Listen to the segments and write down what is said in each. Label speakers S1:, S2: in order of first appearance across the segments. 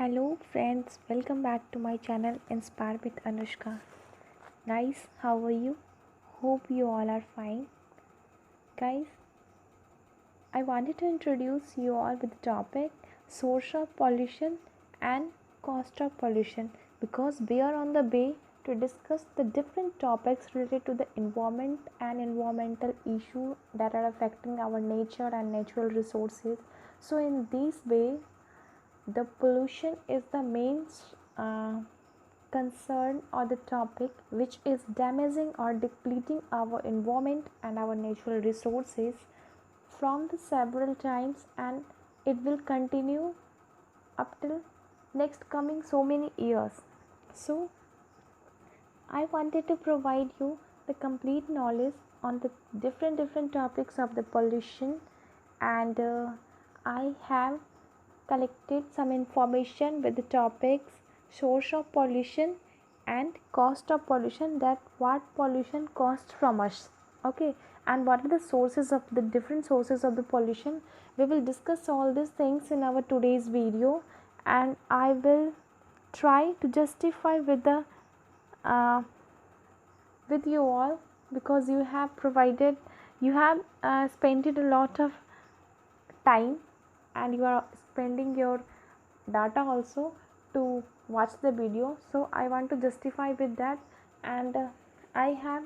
S1: Hello friends, welcome back to my channel Inspire with Anushka. Guys, how are you? Hope you all are fine. Guys, I wanted to introduce you all with the topic source of pollution and cost of pollution because we are on the way to discuss the different topics related to the environment and environmental issues that are affecting our nature and natural resources. So in this way, the pollution is the main uh, concern or the topic which is damaging or depleting our environment and our natural resources from the several times, and it will continue up till next coming so many years. So I wanted to provide you the complete knowledge on the different topics of the pollution, and I have collected some information with the topics source of pollution and cost of pollution, that what pollution costs from us, okay, and what are the sources of the different sources of the pollution. We will discuss all these things in our today's video, and I will try to justify uh, with you all, because you have spent it a lot of time, and you are spending your data also to watch the video. So I want to justify with that, and I have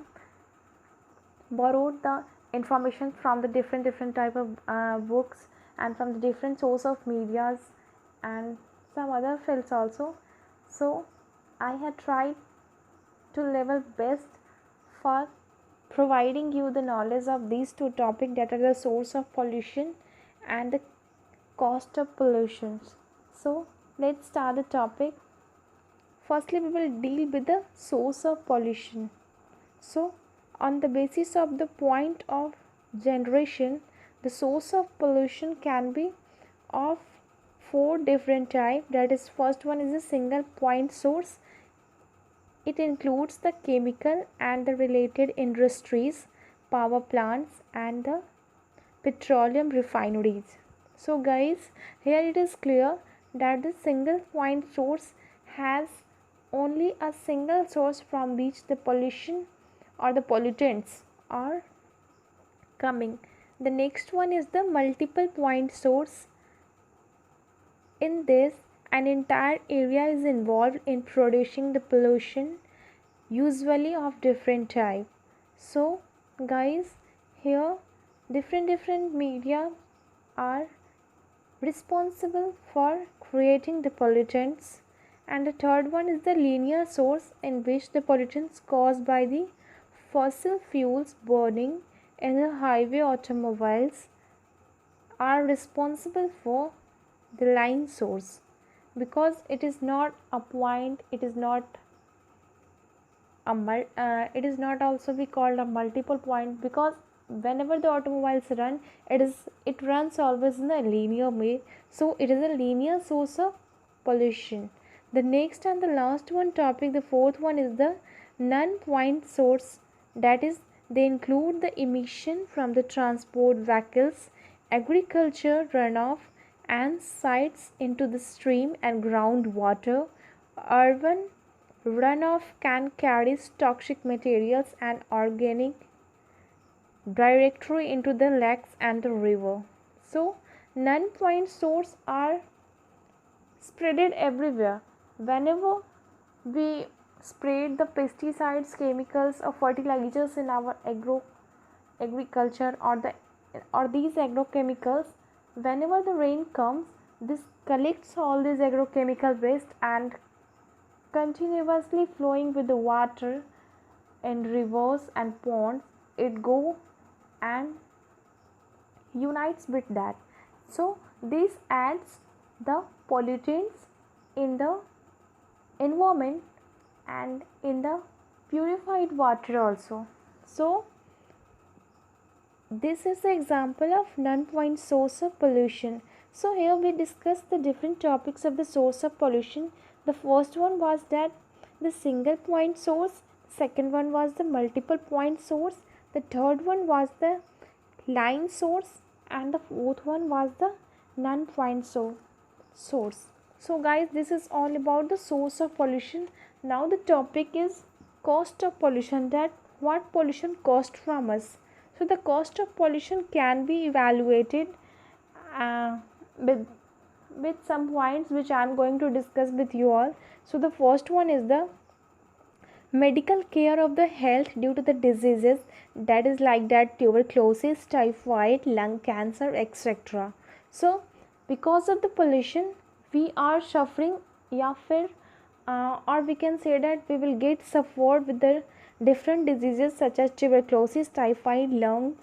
S1: borrowed the information from the different type of books, and from the different source of medias and some other fields also. So I had tried to level best for providing you the knowledge of these two topics, that are the source of pollution and the cost of pollution. So let's start the topic. Firstly, we will deal with the source of pollution. So on the basis of the point of generation, the source of pollution can be of four different types. That is, first one is a single point source. It includes the chemical and the related industries, power plants, and the petroleum refineries. So guys, here it is clear that the single point source has only a single source from which the pollution or the pollutants are coming. The next one is the multiple point source. In this, an entire area is involved in producing the pollution, usually of different type. So guys, here different media are responsible for creating the pollutants, and the third one is the linear source, in which the pollutants caused by the fossil fuels burning in the highway automobiles are responsible for the line source, because it is not a point, it is not it is not also be called a multiple point, because whenever the automobiles run, it runs always in a linear way. So it is a linear source of pollution. The next and the last one topic, the fourth one, is the non-point source. That is, they include the emission from the transport vehicles, agriculture runoff, and sites into the stream and groundwater. Urban runoff can carry toxic materials and organic directly into the lakes and the river. So non-point sources are spreaded everywhere. Whenever we sprayed the pesticides, chemicals, or fertilizers in our agriculture, or these agrochemicals, whenever the rain comes, this collects all these agrochemical waste and continuously flowing with the water in rivers and ponds, it go and unites with that. So this adds the pollutants in the environment and in the purified water also. So this is the example of non-point source of pollution. So here we discussed the different topics of the source of pollution. The first one was that the single point source, second one was the multiple point source, the third one was the line source, and the fourth one was the non-point source. So guys, this is all about the source of pollution. Now the topic is cost of pollution, that what pollution cost from us. So the cost of pollution can be evaluated uh, with some points which I am going to discuss with you all. So the first one is the medical care of the health due to the diseases, that is like that tuberculosis, typhoid, lung cancer, etc. So because of the pollution we are suffering, या फिर or we can say that we will get suffered with the different diseases such as tuberculosis, typhoid, lungs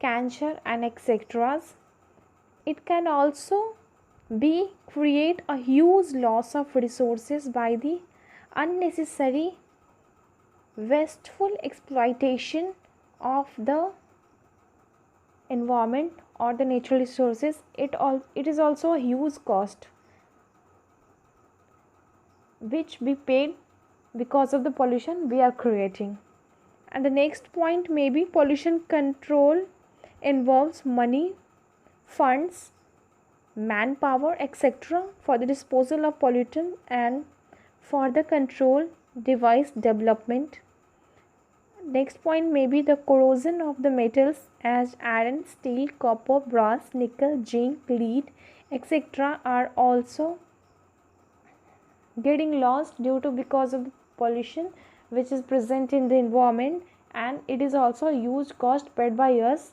S1: cancer and etc. It can also be create a huge loss of resources by the unnecessary wasteful exploitation of the environment or the natural resources. It is also a huge cost which we paid because of the pollution we are creating. And the next point may be pollution control involves money, funds, manpower, etc. for the disposal of pollutant and for the control device development. Next point may be the corrosion of the metals as iron, steel, copper, brass, nickel, zinc, lead, etc. are also getting lost due to because of pollution which is present in the environment, and it is also a huge cost paid by us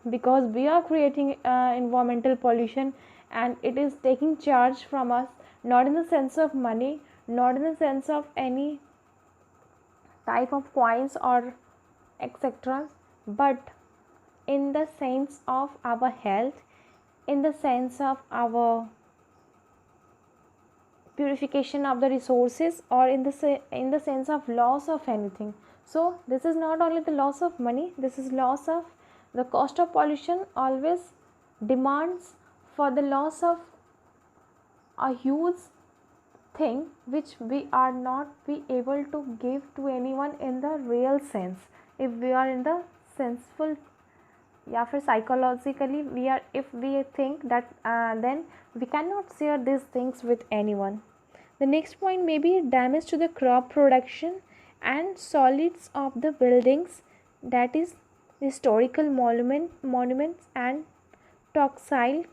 S1: because we are creating environmental pollution and it is taking charge from us, not in the sense of money, not in the sense of any type of coins or etc., but in the sense of our health, in the sense of our purification of the resources, or in the sense of loss of anything. So this is not only the loss of money, this is loss of the cost of pollution always demands for the loss of a huge thing which we are not be able to give to anyone in the real sense. If we are in the senseful या फिर psychologically we are, if we think that then we cannot share these things with anyone. The next point may be damage to the crop production and solids of the buildings, that is historical monuments and toxile.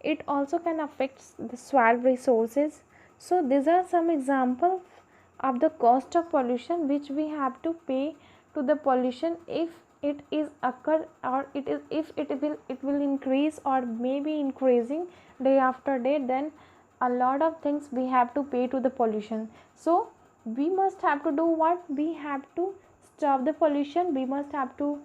S1: It also can affect the soil resources. So these are some examples of the cost of pollution which we have to pay to the pollution if it is occur, or it is if it will increase or maybe increasing day after day, then a lot of things we have to pay to the pollution. So we must have to do what, we have to stop the pollution, we must have to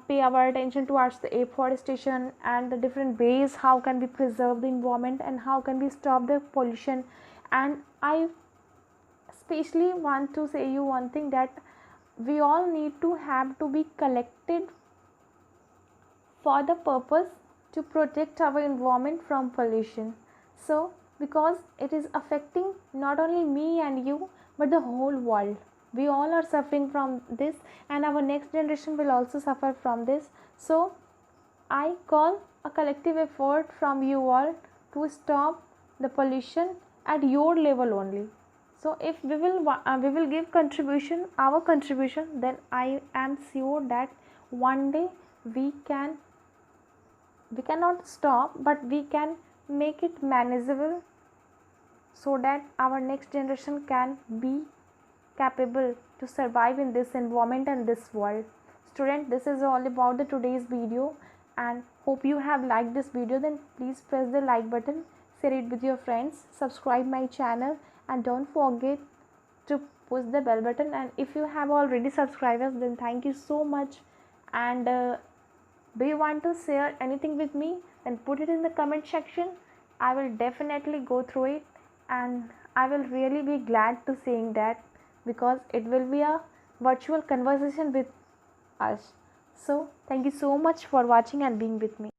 S1: pay our attention towards the afforestation and the different ways how can we preserve the environment and how can we stop the pollution. And I especially want to say you one thing, that we all need to have to be collected for the purpose to protect our environment from pollution. So because it is affecting not only me and you but the whole world, we all are suffering from this and our next generation will also suffer from this. So I call a collective effort from you all to stop the pollution at your level only. So if we will give contribution, our contribution, then I am sure that one day we cannot stop, but we can make it manageable so that our next generation can be capable to survive in this environment and this world. Student, this is all about the today's video, and hope you have liked this video. Then please press the like button, share it with your friends, subscribe my channel, and don't forget to push the bell button. And if you have already subscribers, then thank you so much. And do you want to share anything with me, then put it in the comment section. I will definitely go through it and I will really be glad to seeing that, because it will be a virtual conversation with us. So thank you so much for watching and being with me.